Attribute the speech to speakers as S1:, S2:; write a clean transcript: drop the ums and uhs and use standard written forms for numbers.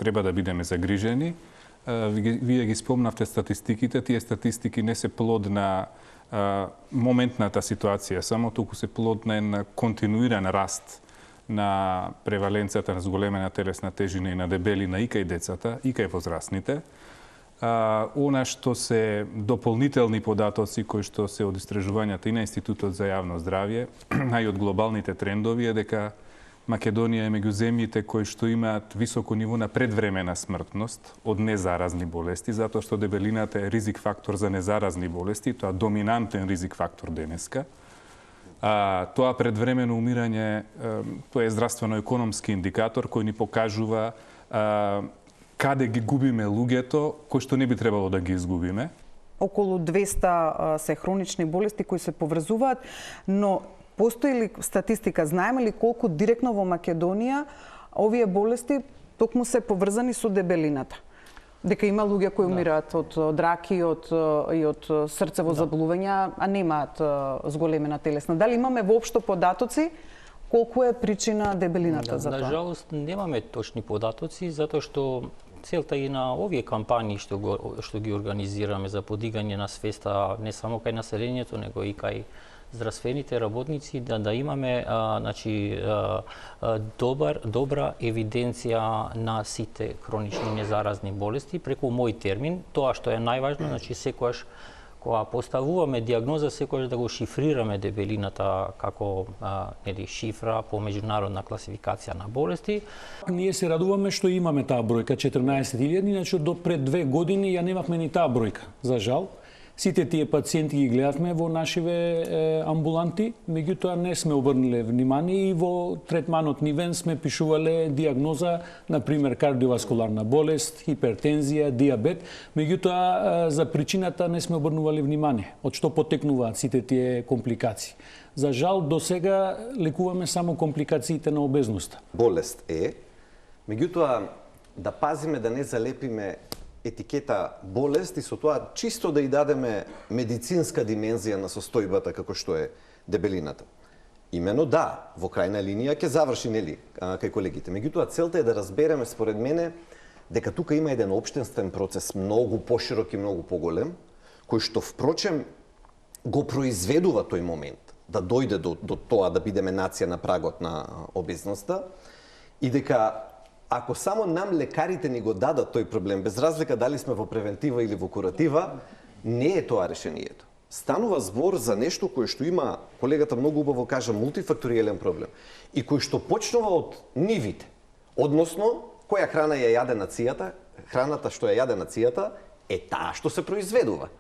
S1: треба да бидеме загрижени. Вие ги спомнавте статистиките, тие статистики не се плод на моментната ситуација, само туку се плод на континуиран раст на преваленцијата на зголемена телесна тежина и на дебелина и кај децата, и кај возрастните. Она што се дополнителни податоци кои што се од истражувањата и на Институтот за јавно здравје, а и од глобалните трендови е дека Македонија е меѓу земјите кои што имаат високо ниво на предвремена смртност од незаразни болести, затоа што дебелината е ризик фактор за незаразни болести, тоа доминантен ризик фактор денеска. Тоа предвремено умирање, тоа е здравствено-економски индикатор кој ни покажува каде ги губиме луѓето, кои што не би требало да ги изгубиме.
S2: Околу 200 се хронични болести кои се поврзуваат, но постои ли статистика, знаеме ли колку директно во Македонија овие болести токму се поврзани со дебелината? Дека има луѓе кои умираат од раки и од срцево заболувања, а немаат зголемена телесна. Дали имаме воопшто податоци колку е причина дебелината за тоа?
S3: Нажалост немаме точни податоци затоа што целта и на овие кампањи што ги организираме за подигање на свеста не само кај населението, него и кај здравствените работници да имаме добра евиденција на сите хронични незаразни болести преку мој термин. Тоа што е најважно, секогаш кога поставуваме диагноза, секогаш да го шифрираме дебелината како шифра по меѓународна класификација на болести.
S4: Ние се радуваме што имаме таа бројка 14.000, иначе до пред 2 години ја немавме ни таа бројка, за жал. Сите тие пациенти ги гледавме во нашиве амбуланти, меѓутоа не сме обрнале внимание и во третманот нивен сме пишувале диагноза, например кардиоваскуларна болест, хипертензија, диабет, меѓутоа за причината не сме обрнували внимание, од што потекнуваат сите тие компликации. За жал, до сега лекуваме само компликациите на обезноста.
S5: Болест е, меѓутоа да пазиме да не залепиме етикета болест и со тоа чисто да ја дадеме медицинска димензија на состојбата како што е дебелината. Имено да, во крајна линија ќе заврши кај колегите. Меѓутоа целта е да разбереме според мене дека тука има еден општинствен процес многу поширок и многу поголем, кој што впрочем го произведува тој момент да дојде до тоа да бидеме нација на прагот на обезноста и дека ако само нам лекарите ни го дадат тој проблем, без разлика дали сме во превентива или во куратива, не е тоа решението. Станува збор за нешто кое што има, колегата многу убаво кажа, мултифакториелен проблем и кој што почнува од нивите. Односно, која храна ја јаде нацијата, храната што ја јаде нацијата е таа што се произведува.